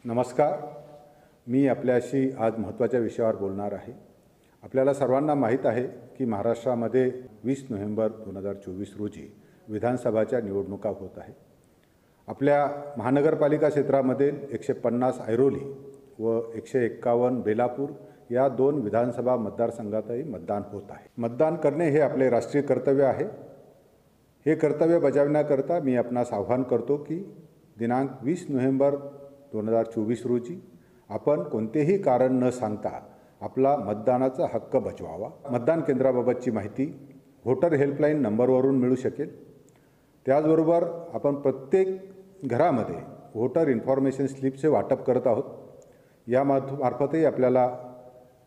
नमस्कार. मी आपल्याशी आज महत्त्वाच्या विषयावर बोलणार आहे. आपल्याला सर्वांना माहीत आहे की महाराष्ट्रामध्ये 20 नोव्हेंबर 2024 रोजी विधानसभाच्या निवडणुका होत आहे. आपल्या महानगरपालिका क्षेत्रामध्ये 150 ऐरोली व 151 बेलापूर या 2 विधानसभा मतदारसंघातही मतदान होत आहे. मतदान करणे हे आपले राष्ट्रीय कर्तव्य आहे. हे कर्तव्य बजावण्याकरता मी आपणास आवाहन करतो की दिनांक 20 नोव्हेंबर 2024 रोजी आपण कोणतेही कारण न सांगता आपला मतदानाचा हक्क बजवावा. मतदान केंद्राबाबतची माहिती व्होटर हेल्पलाईन नंबरवरून मिळू शकेल. त्याचबरोबर आपण प्रत्येक घरामध्ये व्होटर इन्फॉर्मेशन स्लिपचे वाटप करत आहोत. या मार्फतही आपल्याला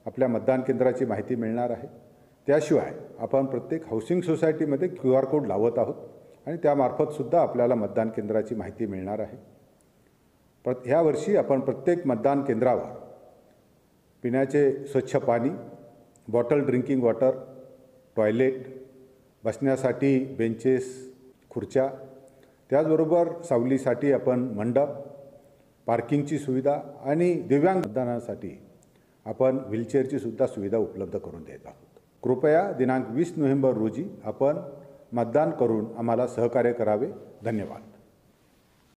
आपल्या मतदान केंद्राची माहिती मिळणार आहे. त्याशिवाय आपण प्रत्येक हाऊसिंग सोसायटीमध्ये QR कोड लावत आहोत आणि त्यामार्फतसुद्धा आपल्याला मतदान केंद्राची माहिती मिळणार आहे. ह्या वर्षी आपण प्रत्येक मतदान केंद्रावर पिण्याचे स्वच्छ पाणी, बॉटल ड्रिंकिंग वॉटर, टॉयलेट, बसण्यासाठी बेंचेस, खुर्च्या, त्याचबरोबर सावलीसाठी आपण मंडप, पार्किंगची सुविधा आणि दिव्यांग मतदानासाठी आपण व्हीलचेअरची सुद्धा सुविधा उपलब्ध करून देत आहोत. कृपया दिनांक 20 नोव्हेंबर रोजी आपण मतदान करून आम्हाला सहकार्य करावे. धन्यवाद.